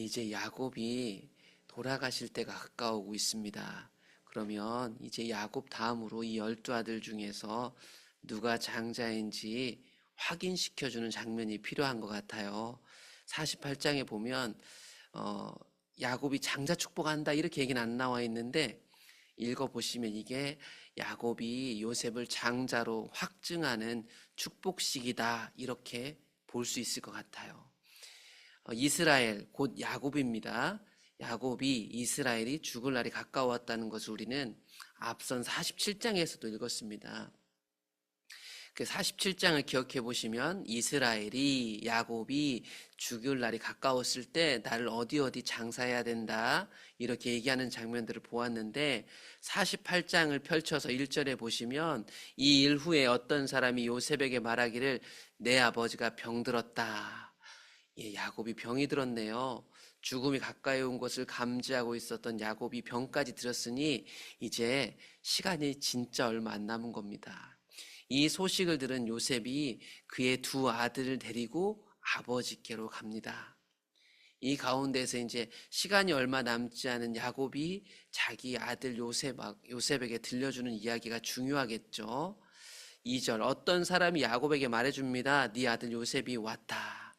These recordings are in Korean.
이제 야곱이 돌아가실 때가 가까우고 있습니다. 그러면 이제 야곱 다음으로 이 12아들 중에서 누가 장자인지 확인시켜주는 장면이 필요한 것 같아요. 48장에 보면 야곱이 장자 축복한다 이렇게 얘기는 안 나와 있는데, 읽어보시면 이게 야곱이 요셉을 장자로 확증하는 축복식이다 이렇게 볼 수 있을 것 같아요. 이스라엘 곧 야곱입니다. 야곱이 이스라엘이 죽을 날이 가까웠다는 것을 우리는 앞선 47장에서도 읽었습니다. 그 47장을 기억해 보시면 이스라엘이 야곱이 죽을 날이 가까웠을 때 나를 어디 장사해야 된다 이렇게 얘기하는 장면들을 보았는데, 48장을 펼쳐서 1절에 보시면 이 일 후에 어떤 사람이 요셉에게 말하기를 내 아버지가 병들었다. 야곱이 병이 들었네요. 죽음이 가까이 온 것을 감지하고 있었던 야곱이 병까지 들었으니 이제 시간이 진짜 얼마 안 남은 겁니다. 이 소식을 들은 요셉이 그의 두 아들을 데리고 아버지께로 갑니다. 이 가운데서 이제 시간이 얼마 남지 않은 야곱이 자기 아들 요셉에게 들려주는 이야기가 중요하겠죠. 2절, 어떤 사람이 야곱에게 말해줍니다. 네 아들 요셉이 왔다.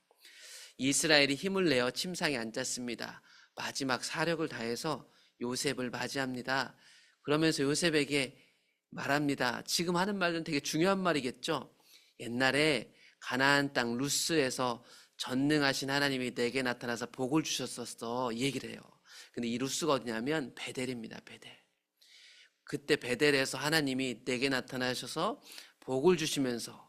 이스라엘이 힘을 내어 침상에 앉았습니다. 마지막 사력을 다해서 요셉을 맞이합니다. 그러면서 요셉에게 말합니다. 지금 하는 말은 되게 중요한 말이겠죠. 옛날에 가나안 땅 루스에서 전능하신 하나님이 내게 나타나서 복을 주셨었어, 이 얘기를 해요. 근데 이 루스가 어디냐면 베델입니다. 베델. 그때 베델에서 하나님이 내게 나타나셔서 복을 주시면서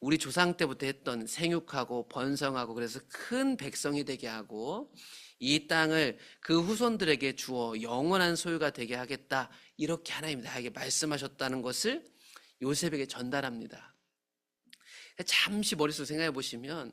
우리 조상 때부터 했던 생육하고 번성하고 그래서 큰 백성이 되게 하고 이 땅을 그 후손들에게 주어 영원한 소유가 되게 하겠다, 이렇게 하나님이 나에게 말씀하셨다는 것을 요셉에게 전달합니다. 잠시 머릿속으로 생각해 보시면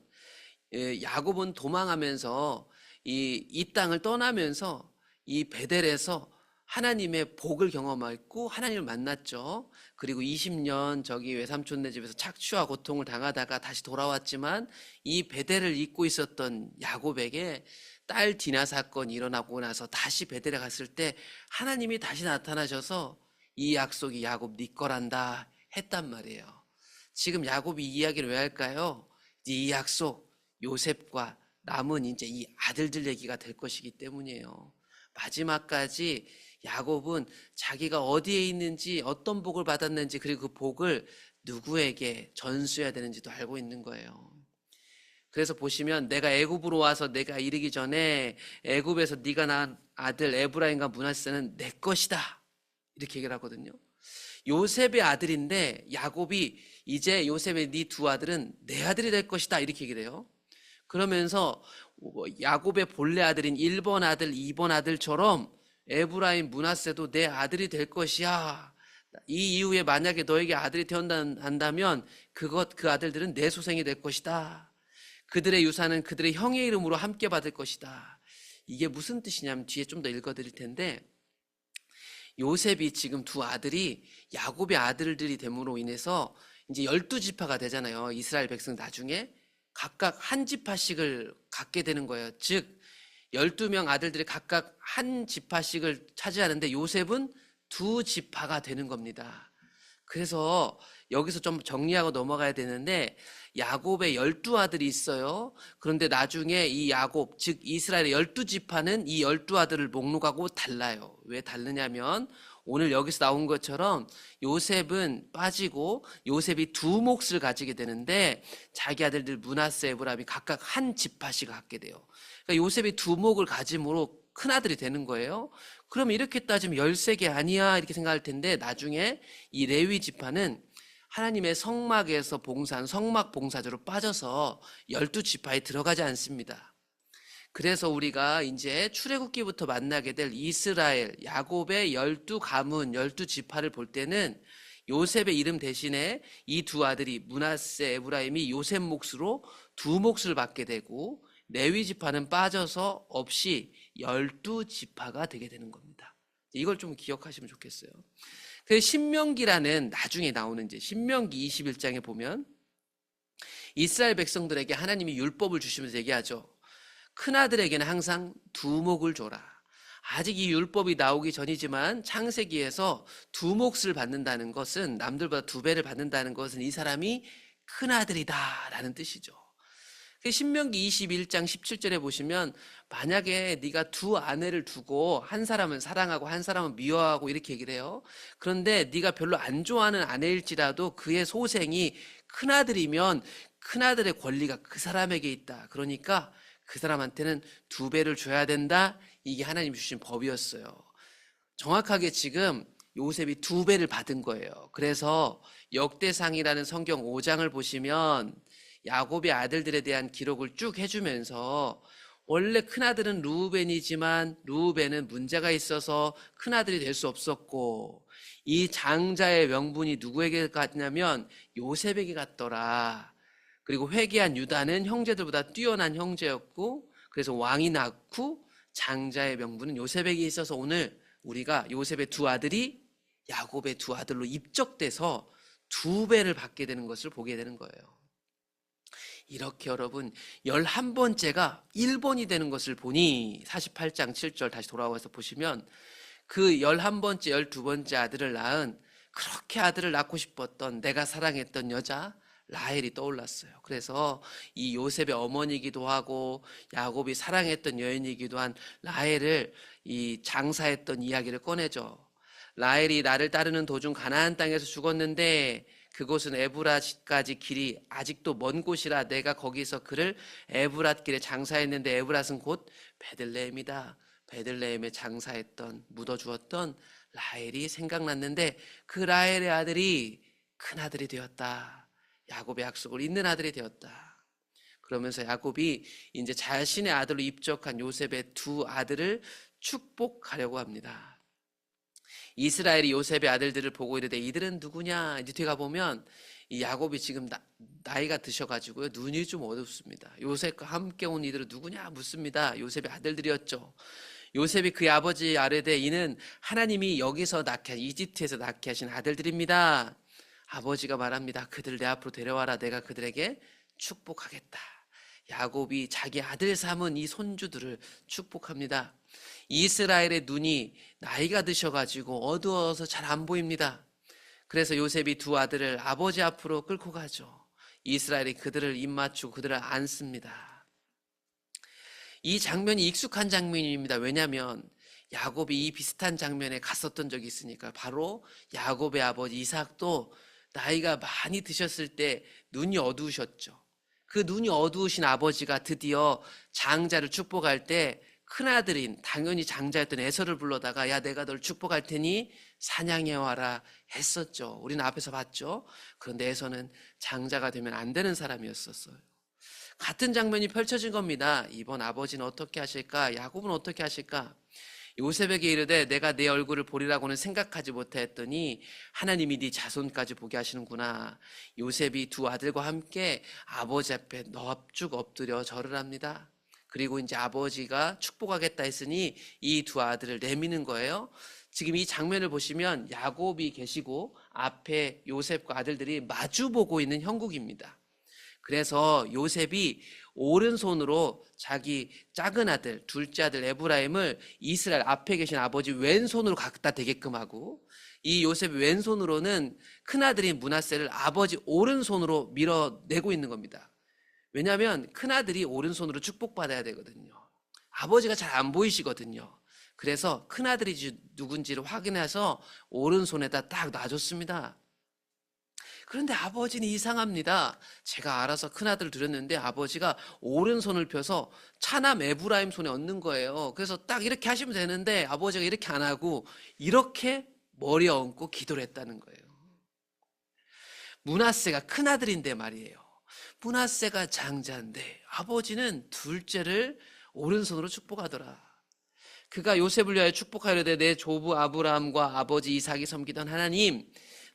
야곱은 도망하면서 이 땅을 떠나면서 이 베델에서 하나님의 복을 경험했고 하나님을 만났죠. 그리고 20년 저기 외삼촌네 집에서 착취와 고통을 당하다가 다시 돌아왔지만 이 베델을 잊고 있었던 야곱에게 딸 디나 사건이 일어나고 나서 다시 베델에 갔을 때 하나님이 다시 나타나셔서 이 약속이 야곱 네 거란다 했단 말이에요. 지금 야곱이 이 이야기를 왜 할까요? 이 약속 요셉과 남은 이제 이 아들들 얘기가 될 것이기 때문이에요. 마지막까지 야곱은 자기가 어디에 있는지 어떤 복을 받았는지 그리고 그 복을 누구에게 전수해야 되는지도 알고 있는 거예요. 그래서 보시면 내가 애굽으로 와서 내가 이르기 전에 애굽에서 네가 낳은 아들 에브라임과 므낫세는 내 것이다 이렇게 얘기를 하거든요. 요셉의 아들인데 야곱이 이제 요셉의 네 두 아들은 내 아들이 될 것이다 이렇게 얘기를 해요. 그러면서 야곱의 본래 아들인 1번 아들 2번 아들처럼 에브라임 므낫세도 내 아들이 될 것이야. 이 이후에 만약에 너에게 아들이 태어난다면 그 아들들은 내 소생이 될 것이다. 그들의 유산은 그들의 형의 이름으로 함께 받을 것이다. 이게 무슨 뜻이냐면 뒤에 좀 더 읽어드릴 텐데, 요셉이 지금 두 아들이 야곱의 아들들이 됨으로 인해서 이제 12지파가 되잖아요. 이스라엘 백성 나중에 각각 한 지파씩을 갖게 되는 거예요. 즉 12명 아들들이 각각 한 지파씩을 차지하는데 요셉은 두 지파가 되는 겁니다. 그래서 여기서 좀 정리하고 넘어가야 되는데, 야곱의 12아들이 있어요. 그런데 나중에 이 야곱, 즉 이스라엘의 12지파는 이 12아들을 목록하고 달라요. 왜 다르냐면 오늘 여기서 나온 것처럼 요셉은 빠지고 요셉이 두 몫을 가지게 되는데 자기 아들들 므낫세, 에브라임이 각각 한 지파씩 갖게 돼요. 그러니까 요셉이 두 몫을 가짐으로 큰아들이 되는 거예요. 그럼 이렇게 따지면 13개 아니야 이렇게 생각할 텐데, 나중에 이 레위 지파는 하나님의 성막에서 봉사한 성막 봉사자로 빠져서 12지파에 들어가지 않습니다. 그래서 우리가 이제 출애굽기부터 만나게 될 이스라엘 야곱의 12가문 12지파를 볼 때는 요셉의 이름 대신에 이 두 아들이 므낫세, 에브라임이 요셉 몫으로 두 몫을 받게 되고, 레위 지파는 빠져서 없이 12지파가 되게 되는 겁니다. 이걸 좀 기억하시면 좋겠어요. 그 신명기라는 나중에 나오는 이제 신명기 21장에 보면 이스라엘 백성들에게 하나님이 율법을 주시면서 얘기하죠. 큰아들에게는 항상 두목을 줘라. 아직 이 율법이 나오기 전이지만 창세기에서 두 몫을 받는다는 것은, 남들보다 두 배를 받는다는 것은 이 사람이 큰아들이다 라는 뜻이죠. 신명기 21장 17절에 보시면, 만약에 네가 두 아내를 두고 한 사람은 사랑하고 한 사람은 미워하고 이렇게 얘기를 해요. 그런데 네가 별로 안 좋아하는 아내일지라도 그의 소생이 큰아들이면 큰아들의 권리가 그 사람에게 있다. 그러니까 그 사람한테는 두 배를 줘야 된다. 이게 하나님이 주신 법이었어요. 정확하게 지금 요셉이 두 배를 받은 거예요. 그래서 역대상이라는 성경 5장을 보시면 야곱의 아들들에 대한 기록을 쭉 해주면서, 원래 큰아들은 르우벤이지만 르우벤은 문제가 있어서 큰아들이 될 수 없었고, 이 장자의 명분이 누구에게 갔냐면 요셉에게 갔더라. 그리고 회개한 유다는 형제들보다 뛰어난 형제였고, 그래서 왕이 낳고 장자의 명분은 요셉에게 있어서 오늘 우리가 요셉의 두 아들이 야곱의 두 아들로 입적돼서 두 배를 받게 되는 것을 보게 되는 거예요. 이렇게 여러분 11번째가 1번이 되는 것을 보니 48장 7절 다시 돌아와서 보시면, 그 11번째 12번째 아들을 낳은, 그렇게 아들을 낳고 싶었던 내가 사랑했던 여자 라헬이 떠올랐어요. 그래서 이 요셉의 어머니이기도 하고 야곱이 사랑했던 여인이기도 한 라헬을 이 장사했던 이야기를 꺼내죠. 라헬이 나를 따르는 도중 가나안 땅에서 죽었는데 그곳은 에브랏까지 길이 아직도 먼 곳이라 내가 거기서 그를 에브랏 길에 장사했는데, 에브랏은 곧 베들레헴이다. 베들레헴에 장사했던, 묻어주었던 라헬이 생각났는데 그 라헬의 아들이 큰아들이 되었다. 야곱의 약속을 잇는 아들이 되었다. 그러면서 야곱이 이제 자신의 아들로 입적한 요셉의 두 아들을 축복하려고 합니다. 이스라엘이 요셉의 아들들을 보고 이르되 이들은 누구냐? 이제 뒤에 가보면 이 야곱이 지금 나이가 드셔가지고요, 눈이 좀 어둡습니다. 요셉과 함께 온 이들은 누구냐 묻습니다. 요셉의 아들들이었죠. 요셉이 그의 아버지 아뢰되 이는 하나님이 여기서 낳게, 이집트에서 낳게 하신 아들들입니다. 아버지가 말합니다. 그들 내 앞으로 데려와라. 내가 그들에게 축복하겠다. 야곱이 자기 아들 삼은 이 손주들을 축복합니다. 이스라엘의 눈이 나이가 드셔가지고 어두워서 잘 안 보입니다. 그래서 요셉이 두 아들을 아버지 앞으로 끌고 가죠. 이스라엘이 그들을 입맞추고 그들을 안습니다. 이 장면이 익숙한 장면입니다. 왜냐하면 야곱이 이 비슷한 장면에 갔었던 적이 있으니까. 바로 야곱의 아버지 이삭도 나이가 많이 드셨을 때 눈이 어두우셨죠. 그 눈이 어두우신 아버지가 드디어 장자를 축복할 때 큰아들인, 당연히 장자였던 에서를 불러다가 야, 내가 널 축복할 테니 사냥해 와라 했었죠. 우리는 앞에서 봤죠. 그런데 에서는 장자가 되면 안 되는 사람이었었어요. 같은 장면이 펼쳐진 겁니다. 이번 아버지는 어떻게 하실까? 야곱은 어떻게 하실까? 요셉에게 이르되 내가 내 얼굴을 보리라고는 생각하지 못했더니 하나님이 네 자손까지 보게 하시는구나. 요셉이 두 아들과 함께 아버지 앞에 넙죽 엎드려 절을 합니다. 그리고 이제 아버지가 축복하겠다 했으니 이 두 아들을 내미는 거예요. 지금 이 장면을 보시면 야곱이 계시고 앞에 요셉과 아들들이 마주보고 있는 형국입니다. 그래서 요셉이 오른손으로 자기 작은 아들, 둘째 아들 에브라임을 이스라엘 앞에 계신 아버지 왼손으로 갖다 대게끔 하고, 이 요셉의 왼손으로는 큰아들인 므낫세를 아버지 오른손으로 밀어내고 있는 겁니다. 왜냐하면 큰아들이 오른손으로 축복받아야 되거든요. 아버지가 잘 안 보이시거든요. 그래서 큰아들이 누군지를 확인해서 오른손에다 딱 놔줬습니다. 그런데 아버지는 이상합니다. 제가 알아서 큰아들을 드렸는데 아버지가 오른손을 펴서 차남 에브라임 손에 얹는 거예요. 그래서 딱 이렇게 하시면 되는데 아버지가 이렇게 안 하고 이렇게 머리에 얹고 기도를 했다는 거예요. 므낫세가 큰아들인데 말이에요. 므낫세가 장자인데 아버지는 둘째를 오른손으로 축복하더라. 그가 요셉을 위하여 축복하려되 내 조부 아브라함과 아버지 이삭이 섬기던 하나님,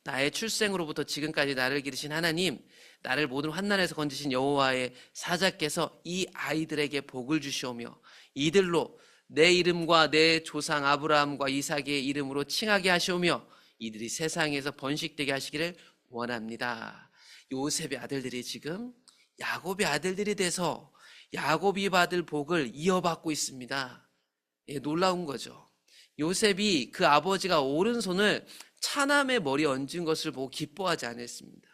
나의 출생으로부터 지금까지 나를 기르신 하나님, 나를 모든 환난에서 건지신 여호와의 사자께서 이 아이들에게 복을 주시오며 이들로 내 이름과 내 조상 아브라함과 이삭의 이름으로 칭하게 하시오며 이들이 세상에서 번식되게 하시기를 원합니다. 요셉의 아들들이 지금 야곱의 아들들이 돼서 야곱이 받을 복을 이어받고 있습니다. 예, 놀라운 거죠. 요셉이 그 아버지가 오른손을 차남의 머리에 얹은 것을 보고 기뻐하지 않았습니다.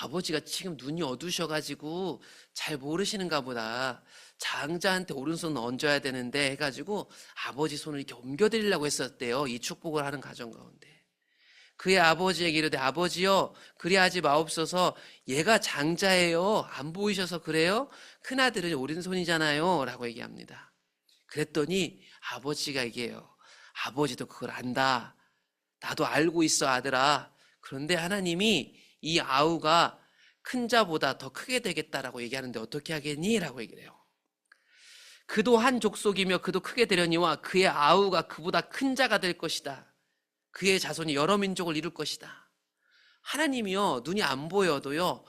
아버지가 지금 눈이 어두셔가지고 잘 모르시는가 보다. 장자한테 오른손 얹어야 되는데 해가지고 아버지 손을 이렇게 옮겨드리려고 했었대요. 이 축복을 하는 가정 가운데. 그의 아버지에게 이르되 아버지여 그리하지 마옵소서 얘가 장자예요. 안 보이셔서 그래요? 큰아들은 오른손이잖아요. 라고 얘기합니다. 그랬더니 아버지가 얘기해요. 아버지도 그걸 안다. 나도 알고 있어 아들아. 그런데 하나님이 이 아우가 큰 자보다 더 크게 되겠다라고 얘기하는데 어떻게 하겠니? 라고 얘기를 해요. 그도 한 족속이며 그도 크게 되려니와 그의 아우가 그보다 큰 자가 될 것이다. 그의 자손이 여러 민족을 이룰 것이다. 하나님이요 눈이 안 보여도요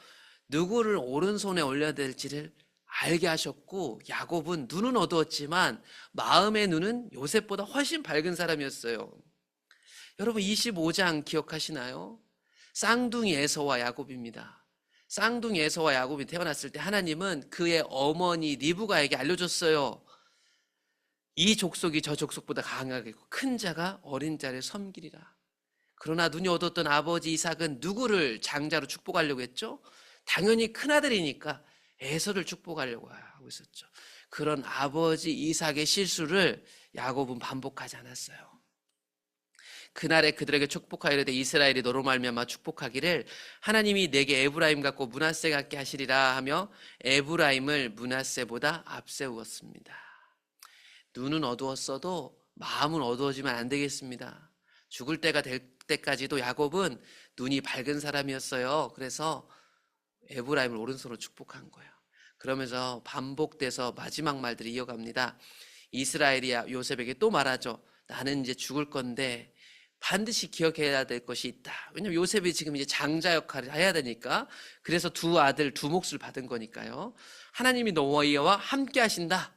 누구를 오른손에 올려야 될지를 알게 하셨고, 야곱은 눈은 어두웠지만 마음의 눈은 요셉보다 훨씬 밝은 사람이었어요. 여러분 25장 기억하시나요? 쌍둥이 에서와 야곱입니다. 쌍둥이 에서와 야곱이 태어났을 때 하나님은 그의 어머니 리브가에게 알려줬어요. 이 족속이 저 족속보다 강하겠고 큰 자가 어린 자를 섬기리라. 그러나 눈이 어두웠던 아버지 이삭은 누구를 장자로 축복하려고 했죠? 당연히 큰아들이니까 에서를 축복하려고 하고 있었죠. 그런 아버지 이삭의 실수를 야곱은 반복하지 않았어요. 그날에 그들에게 축복하여 이르되 이스라엘이 너로 말미암아 축복하기를 하나님이 내게 에브라임 같고 므낫세 같게 하시리라 하며 에브라임을 므낫세보다 앞세우었습니다. 눈은 어두웠어도 마음은 어두워지면 안 되겠습니다. 죽을 때가 될 때까지도 야곱은 눈이 밝은 사람이었어요. 그래서 에브라임을 오른손으로 축복한 거예요. 그러면서 반복돼서 마지막 말들이 이어갑니다. 이스라엘이 요셉에게 또 말하죠. 나는 이제 죽을 건데 반드시 기억해야 될 것이 있다. 왜냐면 요셉이 지금 이제 장자 역할을 해야 되니까. 그래서 두 아들 두 몫을 받은 거니까요. 하나님이 너희와 함께 하신다.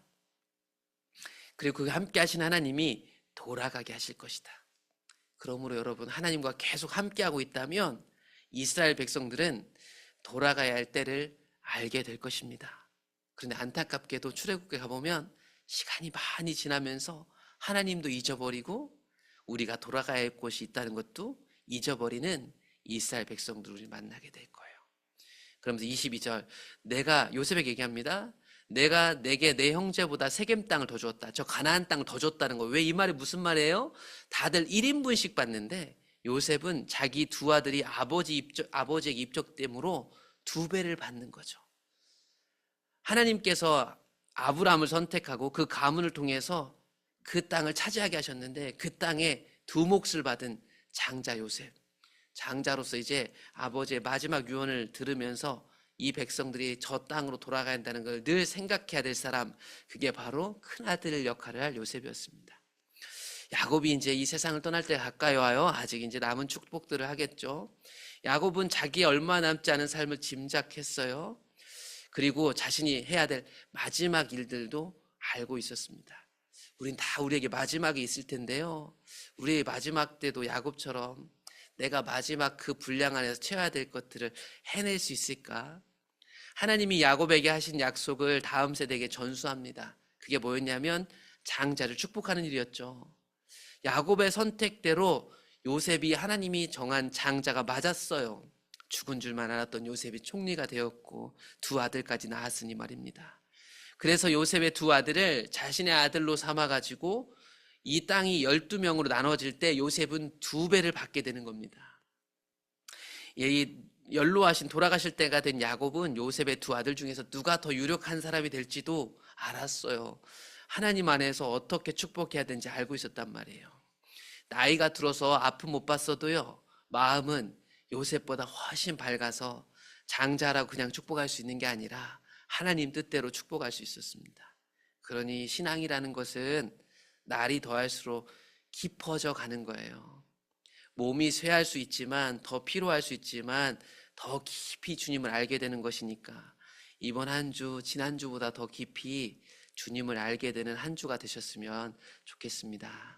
그리고 그 함께 하신 하나님이 돌아가게 하실 것이다. 그러므로 여러분 하나님과 계속 함께하고 있다면 이스라엘 백성들은 돌아가야 할 때를 알게 될 것입니다. 그런데 안타깝게도 출애굽기에 가보면 시간이 많이 지나면서 하나님도 잊어버리고 우리가 돌아가야 할 곳이 있다는 것도 잊어버리는 이스라엘 백성들을 만나게 될 거예요. 그러면서 22절 내가 요셉에게 얘기합니다. 내가 내게 내 형제보다 세겜 땅을 더 줬다. 저 가나안 땅을 더 줬다는 거. 왜 이 말이 무슨 말이에요? 다들 1인분씩 받는데 요셉은 자기 두 아들이 아버지에게 입적됨으로 2배를 받는 거죠. 하나님께서 아브라함을 선택하고 그 가문을 통해서 그 땅을 차지하게 하셨는데 그 땅에 두 몫을 받은 장자 요셉. 장자로서 이제 아버지의 마지막 유언을 들으면서 이 백성들이 저 땅으로 돌아가야 한다는 걸 늘 생각해야 될 사람, 그게 바로 큰아들 역할을 할 요셉이었습니다. 야곱이 이제 이 세상을 떠날 때 가까이 와요. 아직 이제 남은 축복들을 하겠죠. 야곱은 자기 얼마 남지 않은 삶을 짐작했어요. 그리고 자신이 해야 될 마지막 일들도 알고 있었습니다. 우린 다 우리에게 마지막이 있을 텐데요. 우리의 마지막 때도 야곱처럼 내가 마지막 그 분량 안에서 채워야 될 것들을 해낼 수 있을까? 하나님이 야곱에게 하신 약속을 다음 세대에게 전수합니다. 그게 뭐였냐면 장자를 축복하는 일이었죠. 야곱의 선택대로 요셉이 하나님이 정한 장자가 맞았어요. 죽은 줄만 알았던 요셉이 총리가 되었고 두 아들까지 낳았으니 말입니다. 그래서 요셉의 두 아들을 자신의 아들로 삼아가지고 이 땅이 12명으로 나눠질 때 요셉은 2배를 받게 되는 겁니다. 이 연로하신 돌아가실 때가 된 야곱은 요셉의 두 아들 중에서 누가 더 유력한 사람이 될지도 알았어요. 하나님 안에서 어떻게 축복해야 되는지 알고 있었단 말이에요. 나이가 들어서 아픔 못 봤어도요, 마음은 요셉보다 훨씬 밝아서 장자라고 그냥 축복할 수 있는 게 아니라 하나님 뜻대로 축복할 수 있었습니다. 그러니 신앙이라는 것은 날이 더할수록 깊어져 가는 거예요. 몸이 쇠할 수 있지만, 더 피로할 수 있지만 더 깊이 주님을 알게 되는 것이니까 이번 한 주, 지난주보다 더 깊이 주님을 알게 되는 한 주가 되셨으면 좋겠습니다.